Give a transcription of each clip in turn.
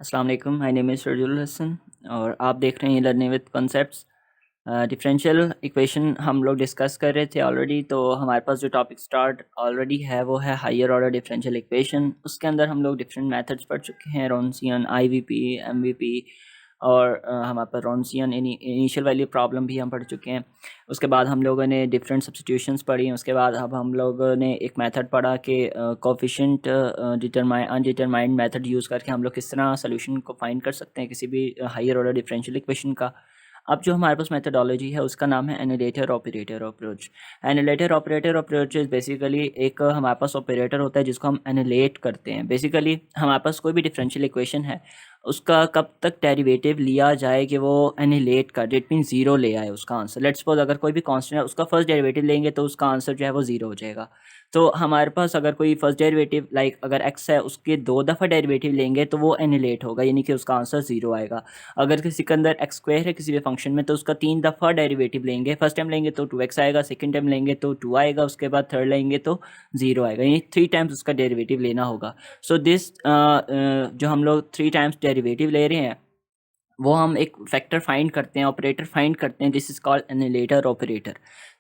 अस्सलाम वालेकुम, my name is Rajul Hasan और आप देख रहे हैं learning with concepts. Differential equation हम लोग डिस्कस कर रहे थे ऑलरेडी। तो हमारे पास जो टॉपिक स्टार्ट ऑलरेडी है वो है हायर ऑर्डर डिफरेंशियल इक्वेशन। उसके अंदर हम लोग डिफरेंट मेथड्स पढ़ चुके हैं, रॉन्सियन, आईवीपी, एमवीपी और हमारे पास रॉन्सियन इनिशियल वैल्यू प्रॉब्लम भी हम पढ़ चुके हैं। उसके बाद हम लोगों ने डिफरेंट सब्स्टिट्यूशंस पढ़ी। उसके बाद अब हम लोगों ने एक मेथड पढ़ा कि कोफिशिएंट अनडिटरमाइंड मेथड यूज़ करके हम लोग किस तरह सोल्यूशन को फाइंड कर सकते हैं किसी भी हायर ऑर्डर डिफरेंशियल इक्वेशन का। अब जो हमारे पास मेथडोलॉजी है उसका नाम है annihilator operator approach. Annihilator operator approach is basically एक हमारे पास ऑपरेटर होता है जिसको हम एनुलेट करते हैं। बेसिकली हमारे पास कोई भी डिफरेंशियल इक्वेशन है, उसका कब तक डेरिवेटिव लिया जाए कि वो एनिलेट कर, इट मीन ज़ीरो ले आए उसका आंसर। लेट्स सपोज अगर कोई भी कांस्टेंट है उसका फर्स्ट डेरिवेटिव लेंगे तो उसका आंसर जो है वो ज़ीरो हो जाएगा। तो हमारे पास अगर कोई फर्स्ट डेरिवेटिव लाइक अगर एक्स है उसके 2 दफ़ा डेरिवेटिव लेंगे तो वो एनिलेट होगा, यानी कि उसका आंसर ज़ीरो आएगा। अगर किसी के अंदर एक्स स्क्वायर है किसी भी फंक्शन में तो उसका 3 दफ़ा डेरिवेटिव लेंगे, फर्स्ट टाइम लेंगे तो 2x आएगा, सेकंड टाइम लेंगे तो 2 आएगा, उसके बाद थर्ड लेंगे तो 0 आएगा, यानी 3 टाइम्स उसका डेरिवेटिव लेना होगा। सो दिस जो हम लोग 3 टाइम्स डेरिवेटिव ले रहे हैं वो हम एक फैक्टर फाइंड करते हैं, ऑपरेटर फाइंड करते हैं, दिस इज़ कॉल्ड एनुलेटर ऑपरेटर।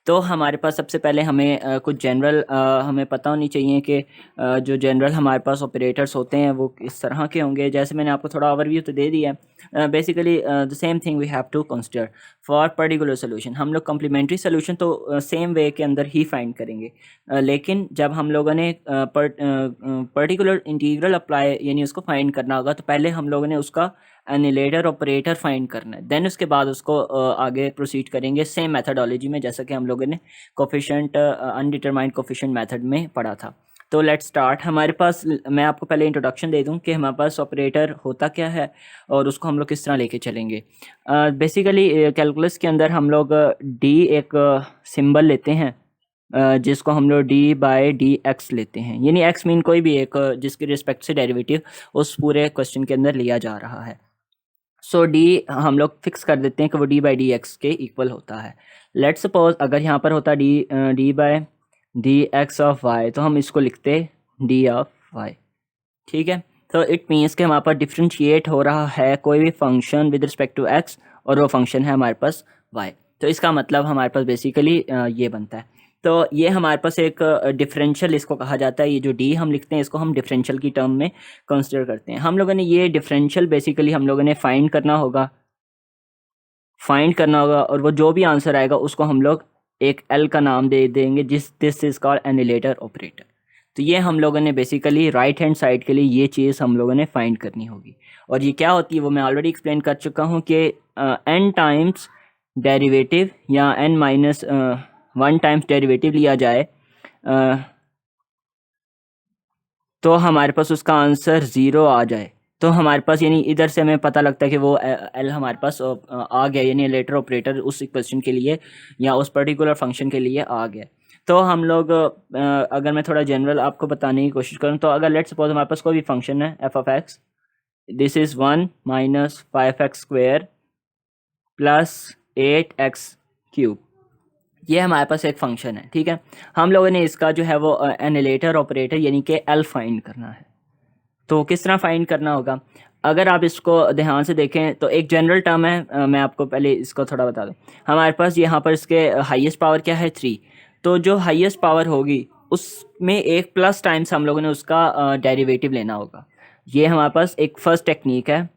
तो हमारे पास सबसे पहले हमें कुछ जनरल हमें पता होनी चाहिए कि जो जनरल हमारे पास ऑपरेटर्स होते हैं वो किस तरह के होंगे। जैसे मैंने आपको थोड़ा ओवरव्यू तो दे दिया है। Basically the same thing we have to consider for particular solution. हम लोग कम्प्लीमेंट्री सोल्यूशन तो सेम वे के अंदर ही फाइंड करेंगे, लेकिन जब हम लोगों ने पर्टिकुलर इंटीग्रल अप्लाई यानी उसको फाइंड करना होगा तो पहले हम लोगों ने उसका एनिलेटर ऑपरेटर फाइंड करना है, देन उसके बाद उसको आगे प्रोसीड करेंगे सेम मेथडोलॉजी में जैसा कि हम लोगों ने कोफिशिएंट अनडिटरमाइंड कोफिशिएंट मेथड में पढ़ा था। तो लेट्स स्टार्ट। हमारे पास मैं आपको पहले इंट्रोडक्शन दे दूं कि हमारे पास ऑपरेटर होता क्या है और उसको हम लोग किस तरह लेके चलेंगे। बेसिकली कैलकुलस के अंदर हम लोग डी एक सिंबल लेते हैं जिसको हम लोग डी बाई डी एक्स लेते हैं, यानी एक्स मीन कोई भी एक जिसके रिस्पेक्ट से डेरिवेटिव उस पूरे क्वेश्चन के अंदर लिया जा रहा है। सो डी हम लोग फिक्स कर देते हैं कि वो डी बाई डी एक्स के इक्वल होता है। लेट सपोज अगर यहाँ पर होता D by D X of Y तो हम इसको लिखते डी ऑफ वाई। ठीक है, तो इट मीन्स कि हमारे पास डिफ्रेंशिएट हो रहा है कोई भी function with respect to X और वो फंक्शन है हमारे पास वाई। तो इसका मतलब हमारे पास बेसिकली ये बनता है। तो ये हमारे पास एक डिफरेंशियल इसको कहा जाता है। ये जो डी हम लिखते हैं इसको हम डिफरेंशियल की टर्म में कंसिडर करते हैं। हम लोगों ने ये डिफरेंशियल बेसिकली हम लोगों ने फाइंड करना होगा और वो जो भी आंसर आएगा उसको हम लोग एक एल का नाम दे देंगे, this is called annihilator operator. तो ये हम लोगों ने बेसिकली राइट हैंड साइड के लिए ये चीज़ हम लोगों ने फाइंड करनी होगी। और ये क्या होती है वो मैं ऑलरेडी एक्सप्लेन कर चुका हूँ कि एन टाइम्स डेरिवेटिव या एन माइनस 1 टाइम्स डेरिवेटिव लिया जाए तो हमारे पास उसका आंसर 0 आ जाए तो हमारे पास यानी इधर से हमें पता लगता है कि वो एल हमारे पास आ गया, यानी लेटर ऑपरेटर उस इक्वेशन के लिए या उस पर्टिकुलर फंक्शन के लिए आ गया। तो हम लोग अगर मैं थोड़ा जनरल आपको बताने की कोशिश करूँ तो अगर लेट सपोज हमारे पास कोई भी फंक्शन है F of x, this is 1 minus 5x square plus 8x cube, ये हमारे पास एक फंक्शन है। ठीक है, हम लोगों ने इसका जो है वो एनिलेटर ऑपरेटर यानी कि एल फाइंड करना है। तो किस तरह फाइंड करना होगा, अगर आप इसको ध्यान से देखें तो एक जनरल टर्म है, मैं आपको पहले इसको थोड़ा बता दूं। हमारे पास यहाँ पर इसके हाईएस्ट पावर क्या है 3, तो जो हाईएस्ट पावर होगी उसमें एक प्लस टाइम्स हम लोगों ने उसका डेरिवेटिव लेना होगा। ये हमारे पास एक फर्स्ट टेक्निक है।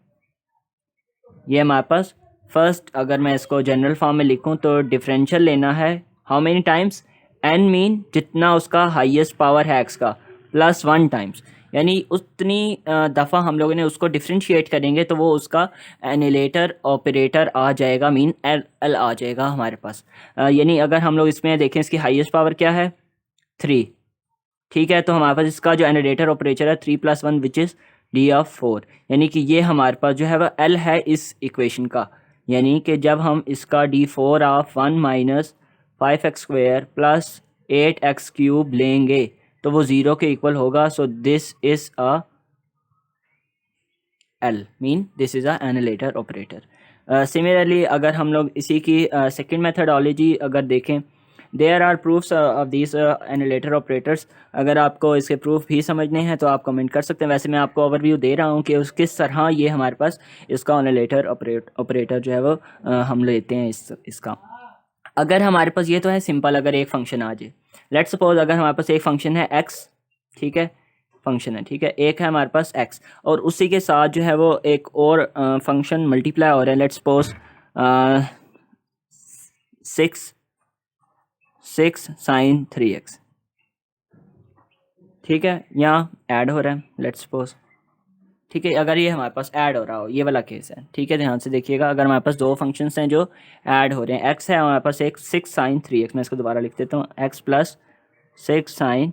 ये हमारे पास फर्स्ट, अगर मैं इसको जनरल फॉर्म में लिखूं तो डिफरेंशियल लेना है how many times, n mean जितना उसका हाईएस्ट पावर है एक्स का प्लस 1 टाइम्स, यानी उतनी दफ़ा हम लोगों ने उसको डिफ्रेंशिएट करेंगे तो वो उसका एनिलेटर ऑपरेटर आ जाएगा, मीन एल एल आ जाएगा हमारे पास। यानी अगर हम लोग इसमें देखें इसकी हाईएस्ट पावर क्या है 3। ठीक है, तो हमारे पास इसका जो एनिलेटर ऑपरेटर है 3 + 1 विच इज़ डी ऑफ 4, यानी कि ये हमारे पास जो है वह एल है इस इक्वेशन का। यानी कि जब हम इसका d4 of 1 minus 5x square plus 8x cube लेंगे तो वो 0 के इक्वल होगा। So this is a L, mean this is a annihilator operator. Similarly अगर हम लोग इसी की सेकेंड मेथडोलॉजी अगर देखें there are proofs of this analytical operators. अगर आपको इसके प्रूफ भी समझने हैं तो आप कमेंट कर सकते हैं। वैसे मैं आपको ओवरव्यू दे रहा हूँ कि उस किस तरह ये हमारे पास इसका एनालिटिकल ऑपरेटर जो है वो हम लेते हैं इसका। अगर हमारे पास ये तो है सिंपल, अगर एक फंक्शन आ जाए, लेट्स सपोज अगर हमारे पास एक फंक्शन है एक्स, ठीक है, फंक्शन है, ठीक है, एक है हमारे पास एक्स और उसी के साथ जो है वो एक और फंक्शन मल्टीप्लाई हो रहा है, लेट्स सपोज 6 sin 3x, ठीक है, यहाँ ऐड हो रहा है लेट्स सपोज, ठीक है। अगर ये हमारे पास ऐड हो रहा हो, ये वाला केस है, ठीक है, ध्यान से देखिएगा। अगर हमारे पास दो फंक्शंस हैं जो ऐड हो रहे हैं, एक्स है हमारे पास एक 6 sin 3x, मैं इसको दोबारा लिख देता हूँ, x प्लस 6 sin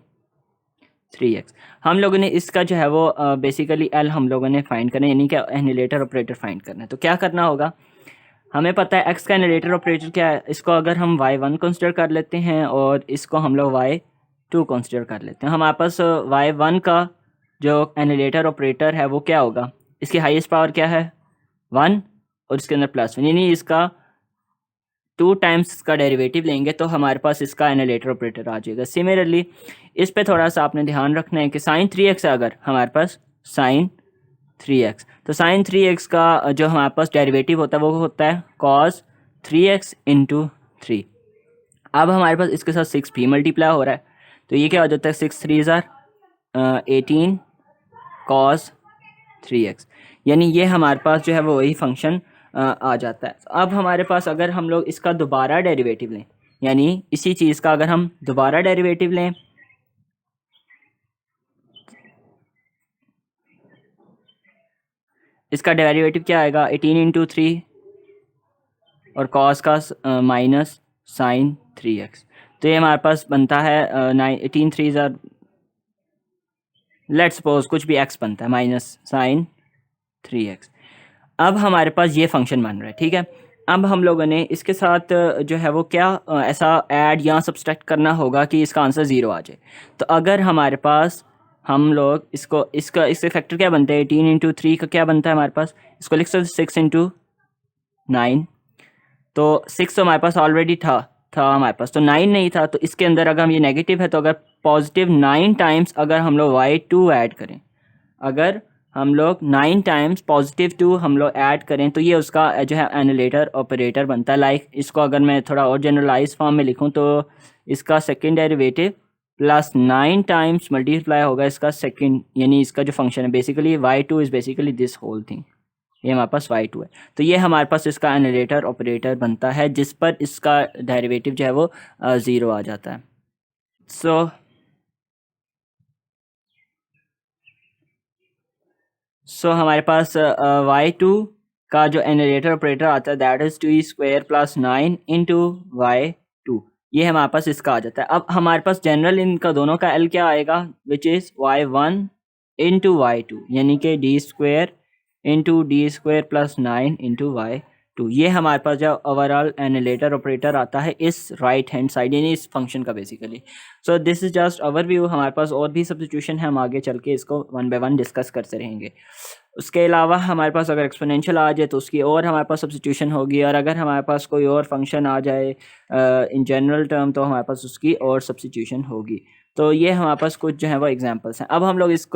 3x। हम लोगों ने इसका जो है वो बेसिकली एल हम लोगों ने फाइंड करना है, यानी कि एनालिटिकल ऑपरेटर फाइंड करना है। तो क्या करना होगा, हमें पता है एक्स का एनालिटिकल ऑपरेटर क्या है, इसको अगर हम y1 कंसिडर कर लेते हैं और इसको हम लोग y2 कंसिडर कर लेते हैं, हमारे पास y1 का जो एनालिटिकल ऑपरेटर है वो क्या होगा, इसकी हाईएस्ट पावर क्या है 1 और इसके अंदर +1, यानी इसका 2 टाइम्स इसका डेरिवेटिव लेंगे तो हमारे पास इसका एनालिटिकल ऑपरेटर आ जाएगा। सिमिलरली इस पे थोड़ा सा आपने ध्यान रखना है कि sin 3x है अगर हमारे पास sin 3x, तो sin 3x का जो हमारे पास डेरिवेटिव होता है वो होता है cos 3x इंटू 3। अब हमारे पास इसके साथ 6 भी मल्टीप्लाई हो रहा है, तो ये क्या हो जाता है 6 3 18 cos 3x, यानी ये हमारे पास जो है वो वही फंक्शन आ जाता है। अब हमारे पास अगर हम लोग इसका दोबारा डेरिवेटिव लें, यानी इसी चीज़ का अगर हम दोबारा डेरिवेटिव लें, इसका डेरिवेटिव क्या आएगा 18 इंटू 3 और cos का माइनस साइन 3x, तो ये हमारे पास बनता है 18 3 लेट्स सपोज कुछ भी x बनता है माइनस साइन 3x। अब हमारे पास ये फंक्शन बन रहा है, ठीक है। अब हम लोगों ने इसके साथ जो है वो क्या ऐसा ऐड या सब्सट्रैक्ट करना होगा कि इसका आंसर 0 आ जाए। तो अगर हमारे पास हम लोग इसके फैक्टर क्या बनते हैं, 18 इंटू 3 का क्या बनता है हमारे पास, इसको लिख सकते 6 इंटू 9, तो 6 तो हमारे पास ऑलरेडी था हमारे पास, तो 9 नहीं था, तो इसके अंदर अगर हम ये नेगेटिव है तो अगर पॉजिटिव 9 टाइम्स अगर हम लोग y2 ऐड करें, अगर हम लोग 9 टाइम्स +2 हम लोग ऐड करें तो ये उसका जो है एनालिटिकल ऑपरेटर बनता है। लाइक इसको अगर मैं थोड़ा और जनरलाइज फॉर्म में लिखूं तो इसका second derivative plus 9 times multiply होगा इसका सेकेंड, यानी इसका जो फंक्शन है basically y2 is basically this whole thing, ये हमारे पास y2 है, तो ये हमारे पास इसका एनालिटिकल ऑपरेटर बनता है जिस पर इसका डेरिवेटिव जो है वो 0 आ जाता है। सो हमारे पास y2 का जो एनालिटिकल ऑपरेटर आता है that is 2e² + 9 into y2, ये हमारे पास इसका आ जाता है। अब हमारे पास जनरल इनका दोनों का l क्या आएगा, which is y1 into y2, यानी कि d² into d² + 9 into y2, ये हमारे पास जो ओवरऑल एनालिटिकल ऑपरेटर आता है इस राइट हैंड साइड, यानी इस फंक्शन का basically. So this is just overview. हमारे पास और भी सब्स्टिट्यूशन है, हम आगे चल के इसको 1 बाय 1 डिस्कस करते रहेंगे। उसके अलावा हमारे पास अगर एक्सपोनेंशियल आ जाए तो उसकी और हमारे पास सब्स्टिट्यूशन होगी, और अगर हमारे पास कोई और फंक्शन आ जाए इन जनरल टर्म तो हमारे पास उसकी और सब्स्टिट्यूशन होगी। तो ये हमारे पास कुछ जो है वो एग्जांपल्स हैं। अब हम लोग इस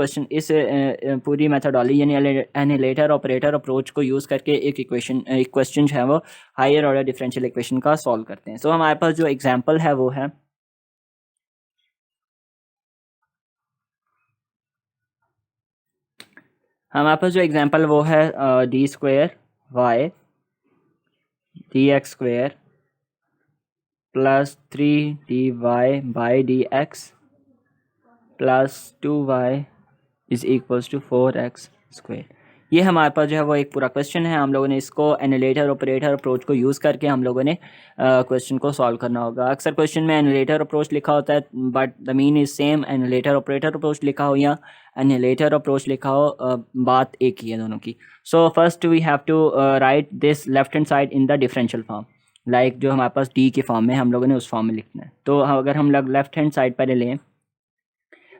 पूरी मेथडोलॉजी यानी एनालिटिकल ऑपरेटर अप्रोच को यूज़ करके एक क्वेश्चन जो है वो हायर ऑर्डर डिफरेंशियल इक्वेशन का सॉल्व करते हैं। सो हमारे पास जो एग्जांपल है वो है, हमारे पास जो एग्जांपल वो है d² y dx² plus 3dy by dx plus 2y is equals to 4x²। ये हमारे पास जो है वो एक पूरा क्वेश्चन है। हम लोगों ने इसको एनालिटिकल ऑपरेटर अप्रोच को यूज़ करके हम लोगों ने क्वेश्चन को सॉल्व करना होगा। अक्सर क्वेश्चन में एनालिटिकल अप्रोच लिखा होता है but the mean is same, analytical operator approach लिखा हो या एनालिटिकल अप्रोच लिखा हो, बात एक ही है दोनों की। So first we have to write this left hand side in the differential form, like जो हमारे पास डी के फॉर्म में हम लोगों ने उस फॉर्म में लिखना है। तो अगर हम लोग लेफ्ट हैंड साइड पर लें,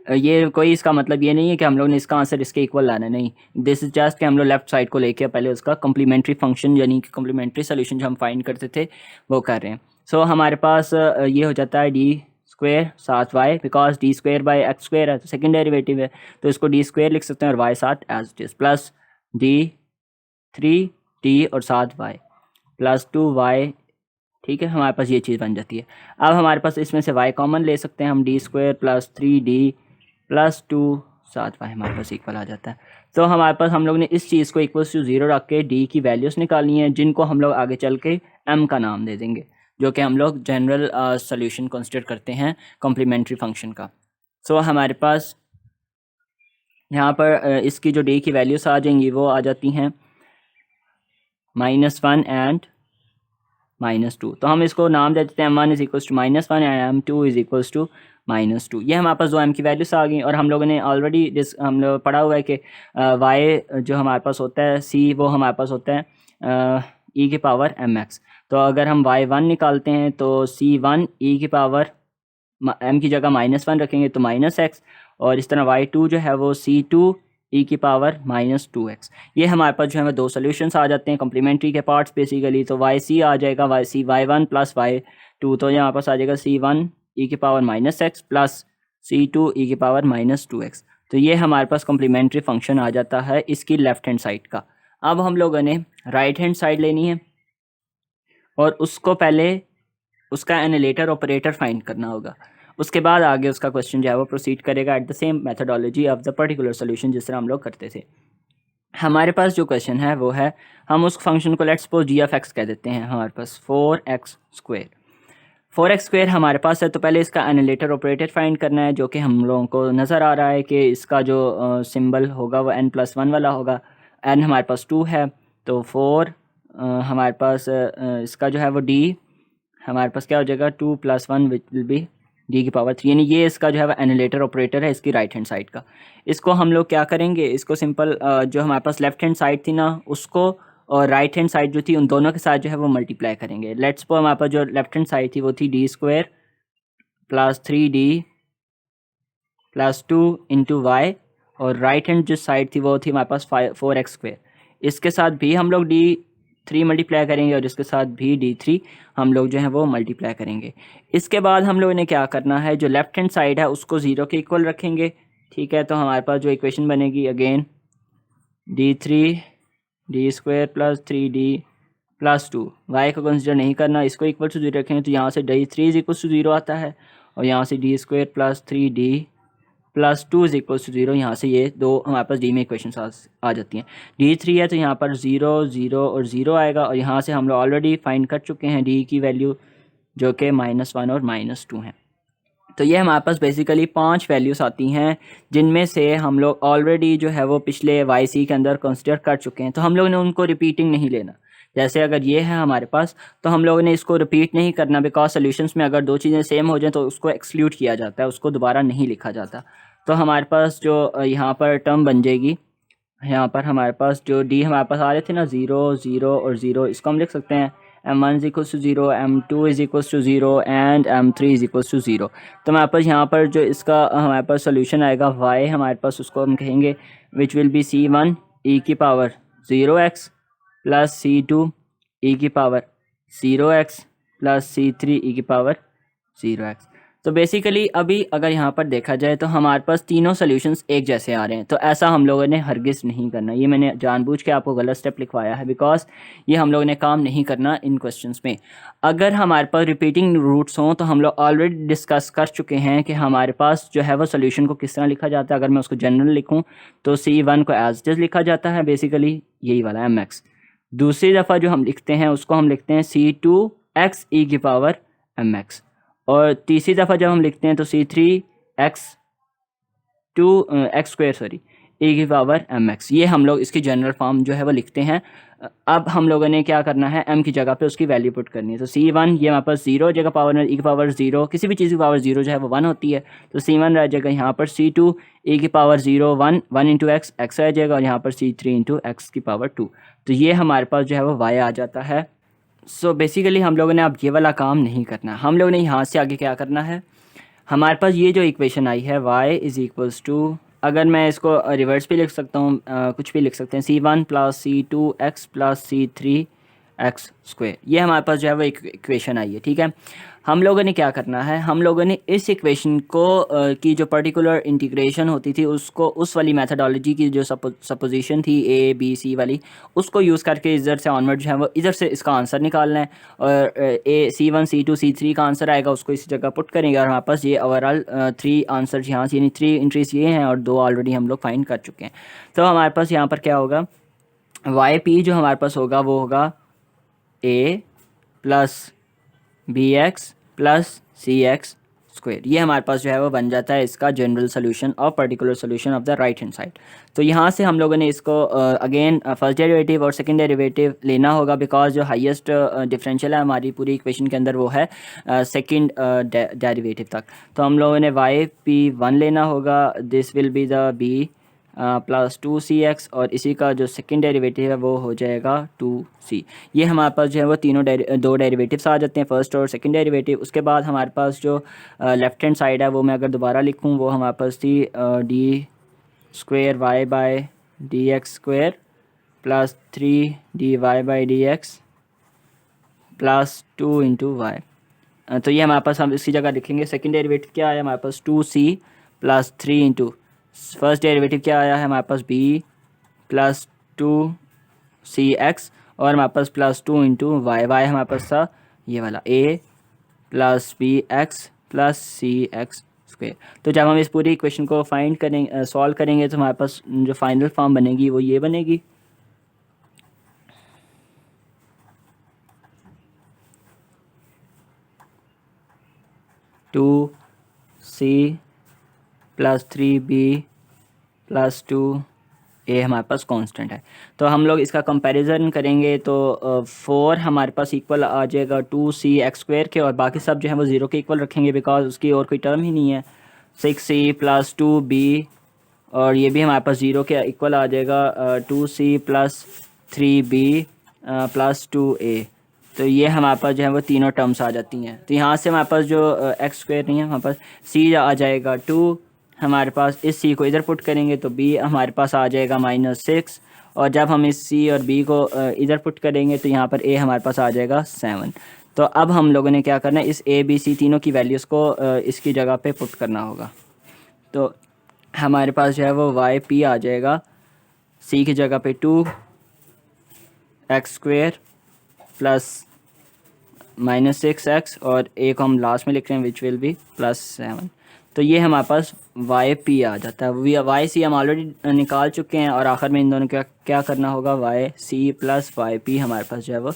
ये कोई इसका मतलब ये नहीं है कि हम लोग ने इसका आंसर इसके इक्वल लाना, नहीं, दिस इज जस्ट कि हम लोग लेफ्ट साइड को लेके पहले उसका कम्प्लीमेंट्री फंक्शन यानी कि कम्प्लीमेंट्री सोल्यूशन जो हम फाइंड करते थे वो कर रहे हैं। सो हमारे पास ये हो जाता है डी स्क्वेयर साथ Y, because D square by X square है तो सेकेंड डेरिवेटिव है, तो इसको डी स्क्वेयर लिख सकते हैं और वाई साथ as it is, plus D 3d और साथ वाई प्लस 2y। ठीक है, हमारे पास ये चीज़ बन जाती है। अब हमारे पास इसमें से y कॉमन ले सकते हैं हम, D square plus 3d plus 2 साथ y हमारे पास इक्वल आ जाता है। तो हमारे पास हम लोग ने इस चीज़ को इक्वल टू 0 रख के d की वैल्यूज़ निकालनी है, जिनको हम लोग आगे चल के m का नाम दे देंगे, जो कि हम लोग जनरल सोल्यूशन कंसिडर करते हैं कॉम्प्लीमेंट्री फंक्शन का। सो हमारे पास यहाँ पर इसकी जो d की वैल्यूज़ आ जाएंगी वो आ जाती हैं -1 एंड -2। तो हम इसको नाम दे देते हैं m1 is equals to -1 and m2 is equals to -2। ये हमारे पास दो m की वैल्यूज आ गई, और हम लोगों ने ऑलरेडी हम लोग पढ़ा हुआ है कि y जो हमारे पास होता है c, वो हमारे पास होता है e की पावर mx। तो अगर हम y1 निकालते हैं तो c1 e की पावर m की जगह -1 रखेंगे तो -x, और इस तरह y2 जो है वो c2 e की पावर -2x। ये हमारे पास जो है दो सोल्यूशंस आ जाते हैं कॉम्प्लीमेंट्री के पार्ट्स बेसिकली। तो y आ जाएगा y1 प्लस y2, तो यहाँ पास आ जाएगा c1 e की power -x plus c2 e की पावर -2x। तो ये हमारे पास कॉम्प्लीमेंट्री फंक्शन आ जाता है इसकी लेफ्ट हैंड साइड का। अब हम लोगों ने राइट हैंड साइड लेनी है और उसको पहले उसका एनालिटिक ऑपरेटर फाइंड करना होगा, उसके बाद आगे उसका क्वेश्चन जो है वो प्रोसीड करेगा at the same methodology of the particular solution जिस तरह हम लोग करते थे। हमारे पास जो क्वेश्चन है वो है, हम उस फंक्शन को let's suppose G of X कह देते हैं, हमारे पास 4x² हमारे पास है। तो पहले इसका एनालिटिक ऑपरेटर फाइंड करना है, जो कि हम लोगों को नज़र आ रहा है कि इसका जो सिंबल होगा वो n+1 वाला होगा। n हमारे पास 2 है, तो 4 हमारे पास इसका जो है वो d हमारे पास क्या हो जाएगा 2 + 1 विल बी d की पावर 3, यानी ये इसका जो है वो एनालिटिक ऑपरेटर है इसकी राइट हैंड साइड का। इसको हम लोग क्या करेंगे, इसको सिंपल जो हमारे पास लेफ्ट हैंड साइड थी ना उसको और राइट हैंड साइड जो थी उन दोनों के साथ जो है वो मल्टीप्लाई करेंगे। लेट्स सपोज हमारे पास जो लेफ्ट हैंड साइड थी वो थी d² plus 3d plus 2 into Y, और राइट हैंड जो साइड थी वो थी हमारे पास 4x²। इसके साथ भी हम लोग d3 मल्टीप्लाई करेंगे और इसके साथ भी d3 हम लोग जो है वो मल्टीप्लाई करेंगे। इसके बाद हम लोगों ने क्या करना है, जो लेफ्ट हैंड साइड है उसको 0 के इक्वल रखेंगे। ठीक है, तो हमारे पास जो इक्वेशन बनेगी again d3d² plus 3d plus 2, y को कंसिडर नहीं करना, इसको इक्वल टू 0 रखेंगे तो यहाँ से d3 इज इक्वल टू 0 आता है, और यहाँ से d² plus 3d plus 2 is equal to 0, यहाँ से ये दो हमारे पास डी में इक्वेशन आ जाती हैं। d3 है तो यहाँ पर 0 0 और 0 आएगा, और यहाँ से हम लोग ऑलरेडी फाइंड कर चुके हैं d की वैल्यू जो कि -1 और -2 हैं। तो ये हमारे पास बेसिकली 5 वैल्यूज़ आती हैं, जिनमें से हम लोग ऑलरेडी जो है वो पिछले YC के अंदर कंसिडर कर चुके हैं, तो हम लोगों ने उनको रिपीटिंग नहीं लेना। जैसे अगर ये है हमारे पास तो हम लोगों ने इसको रिपीट नहीं करना, बिकॉज सोल्यूशंस में अगर दो चीज़ें सेम हो जाएं तो उसको एक्सक्लूड किया जाता है, उसको दोबारा नहीं लिखा जाता। तो हमारे पास जो यहाँ पर टर्म बन जाएगी, यहाँ पर हमारे पास जो डी हमारे पास आ रहे थे ना 0 0 और 0, इसको हम लिख सकते हैं m1 is equals to 0, m2 is equals to 0 and m3 is equals to 0। तो हमारे पास यहाँ पर जो इसका हमारे पास सोल्यूशन आएगा y, हमारे पास उसको हम कहेंगे which will be c1 e की power 0x plus c2 e की power 0x plus c3 e की पावर 0x। तो बेसिकली अभी अगर यहाँ पर देखा जाए तो हमारे पास तीनों सोल्यूशंस एक जैसे आ रहे हैं, तो ऐसा हम लोगों ने हरगिज़ नहीं करना। ये मैंने जानबूझ के आपको गलत स्टेप लिखवाया है, बिकॉज ये हम लोगों ने काम नहीं करना इन क्वेश्चंस में। अगर हमारे पास रिपीटिंग रूट्स हों तो हम लोग ऑलरेडी डिस्कस कर चुके हैं कि हमारे पास जो है वो सोल्यूशन को किस तरह लिखा जाता है। अगर मैं उसको जनरल लिखूँ तो c1 को एज इट इज लिखा जाता है, बेसिकली यही वाला mx। दूसरी दफ़ा जो हम लिखते हैं उसको हम लिखते हैं c2x e की पावर mx, और तीसरी दफ़ा जब हम लिखते हैं तो c3x² e की पावर mx। ये हम लोग इसकी जनरल फॉर्म जो है वो लिखते हैं। अब हम लोगों ने क्या करना है, m की जगह पे उसकी वैल्यू पुट करनी है। तो c1 ये हमारे पास 0 जगह पावर में, e की पावर 0, किसी भी चीज़ की पावर 0 जो है वो 1 होती है, तो c1 रह जाएगा यहाँ पर c2 e की पावर 0 1 इंटू x रह जाएगा, और यहाँ पर c3 इंटू x की पावर 2। तो ये हमारे पास जो है वो y आ जाता है। सो बेसिकली हम लोगों ने अब ये वाला काम नहीं करना, हम लोगों ने यहाँ से आगे क्या करना है, हमारे पास ये जो इक्वेशन आई है y इज़ इक्वल्स टू, अगर मैं इसको रिवर्स भी लिख सकता हूँ, कुछ भी लिख सकते हैं, c1 plus c2x plus c3 x square. ये हमारे पास जो है वो एक इक्वेशन आई है, ठीक है। हम लोगों ने क्या करना है, हम लोगों ने इस इक्वेशन को की जो पर्टिकुलर इंटीग्रेशन होती थी उसको, उस वाली मेथडोलॉजी की जो सपोजिशन थी ए बी सी वाली, उसको यूज़ करके इधर से ऑनवर्ड जो है वो इधर से इसका आंसर निकालना है। और C1 C2 C3 का आंसर आएगा, उसको इसी जगह पुट करेंगे और हमारे पास ये ओवरऑल 3 आंसर यहाँ से, यानी 3 एंट्रीज ये हैं और 2 ऑलरेडी हम लोग फाइंड कर चुके हैं। तो हमारे पास यहाँ पर क्या होगा, वाई पी जो हमारे पास होगा वो होगा ए plus B X plus C X square. ये हमारे पास जो है वो बन जाता है इसका जनरल सोल्यूशन और particular solution of the right hand side. तो यहाँ से हम लोगों ने इसको अगेन फर्स्ट डेरिवेटिव और सेकंड डेरिवेटिव लेना होगा, बिकॉज जो हाईएस्ट डिफरेंशियल है हमारी पूरी इक्वेशन के अंदर वो है सेकंड डेरिवेटिव तक। तो हम लोगों ने वाई पी वन लेना होगा, this will be the B plus 2cx, और इसी का जो सेकंड डेरिवेटिव है वो हो जाएगा 2c। ये हमारे पास जो है वो तीनों दो डेरिवेटिव्स आ जाते हैं, फर्स्ट और सेकंड डेरिवेटिव। उसके बाद हमारे पास जो लेफ्ट हैंड साइड है वो मैं अगर दोबारा लिखूँ, वो हमारे पास थी D square Y by D X square plus 3dy/dx plus 2 into Y. तो ये हमारे पास, हम इसकी जगह लिखेंगे सेकंड डेरिवेटिव क्या आया हमारे पास 2c plus 3 into first derivative क्या आया है हमारे पास b प्लस 2cx, और हमारे पास प्लस 2 इंटू वाई। वाई हमारे पास था ये वाला a plus B X plus C X square. तो जब हम इस पूरी इक्वेशन को फाइंड करेंगे, सॉल्व करेंगे, तो हमारे पास जो फाइनल फॉर्म बनेगी वो ये बनेगी। To C plus 3b plus 2a हमारे पास कांस्टेंट है। तो हम लोग इसका कंपैरिजन करेंगे तो 4 हमारे पास इक्वल आ जाएगा 2cx स्क्वेयर के, और बाकी सब जो है वो 0 के इक्वल रखेंगे, बिकॉज उसकी और कोई टर्म ही नहीं है। 6c प्लस 2b, और ये भी हमारे पास 0 के इक्वल आ जाएगा 2c plus 3b plus 2a। तो ये हमारे पास जो है वो तीनों टर्म्स आ जाती हैं। तो यहाँ से हमारे पास जो एक्स स्क्वेयर नहीं है, हमारे पास c आ जाएगा 2, हमारे पास इस c को इधर पुट करेंगे तो b हमारे पास आ जाएगा -6, और जब हम इस c और b को इधर पुट करेंगे तो यहाँ पर a हमारे पास आ जाएगा 7। तो अब हम लोगों ने क्या करना है, इस a b c तीनों की वैल्यूज़ को इसकी जगह पे पुट करना होगा। तो हमारे पास जो है वो वाई पी आ जाएगा c की जगह पे 2x स्क्वेयर प्लस -6x, और a को हम लास्ट में लिख रहे हैं विच विल बी +7। तो ये हमारे पास वाई पी आ जाता है। वाई सी हम ऑलरेडी निकाल चुके हैं, और आखिर में इन दोनों का क्या करना होगा, Y C plus Y P हमारे पास जो है वो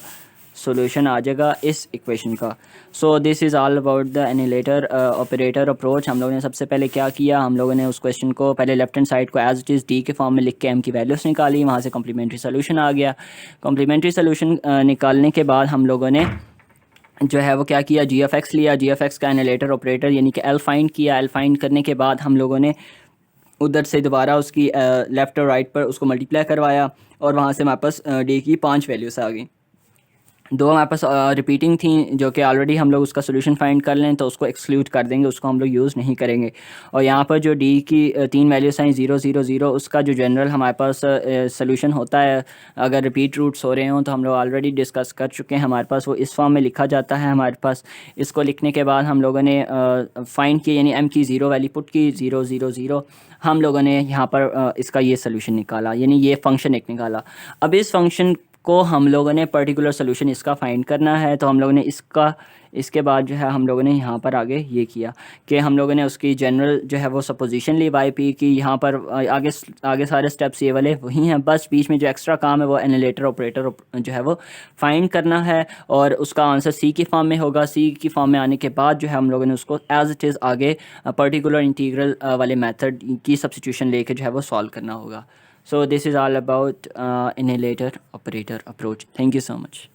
सोल्यूशन आ जाएगा इस इक्वेशन का। सो this is all about the annihilator operator approach. हम लोगों ने सबसे पहले क्या किया, हम लोगों ने उस क्वेश्चन को पहले लेफ्ट हैंड साइड को एज इट इज़ डी के फॉर्म में लिख के एम की वैल्यूज़ निकाली, वहाँ से कॉम्प्लीमेंट्री सोल्यूशन आ गया। कॉम्प्लीमेंट्री सोल्यूशन निकालने के बाद हम लोगों ने जो है वो क्या किया, जी एफ एक्स लिया, जी एफ एक्स का एनालेटर ऑपरेटर यानी कि एल फाइंड किया। एल फाइंड करने के बाद हम लोगों ने उधर से दोबारा उसकी लेफ़्ट और राइट पर उसको मल्टीप्लाई करवाया, और वहाँ से हमारे पास डी की 5 वैल्यूज़ आ गई। 2 हमारे पास रिपीटिंग थी, जो कि ऑलरेडी हम लोग उसका सोल्यूशन फाइंड कर लें तो उसको एक्सक्लूड कर देंगे, उसको हम लोग यूज़ नहीं करेंगे। और यहाँ पर जो डी की 3 वैल्यूज़ हैं 0 0 0, उसका जो जनरल हमारे पास सोल्यूशन होता है अगर रिपीट रूट्स हो रहे हों, तो हम लोग ऑलरेडी डिस्कस कर चुके हैं। हमारे पास वो इस फॉर्म में लिखा जाता है हमारे पास। इसको लिखने के बाद हम लोगों ने फाइंड किया, यानी एम की 0 वैल्यू पुट की 0 0 0। हम लोगों ने यहाँ पर इसका ये सोल्यूशन निकाला, यानी ये फंक्शन एक निकाला। अब इस फंक्शन को हम लोगों ने पर्टिकुलर सोल्यूशन इसका फाइंड करना है, तो हम लोगों ने इसके बाद जो है हम लोगों ने यहाँ पर आगे ये किया कि हम लोगों ने उसकी जनरल जो है वो सपोजिशन ली वाई पी की। यहाँ पर आगे सारे स्टेप्स ये वाले वही हैं, बस बीच में जो एक्स्ट्रा काम है वो एनालेटर ऑपरेटर जो है वो फाइंड करना है, और उसका आंसर सी की फॉर्म में होगा। सी की फॉर्म में आने के बाद जो है हम लोगों ने उसको एज इट इज़ आगे पर्टिकुलर इंटीग्रल वाले मेथड की सब्स्टिट्यूशन लेके जो है वो सॉल्व करना होगा। So this is all about inhalator operator approach. Thank you so much.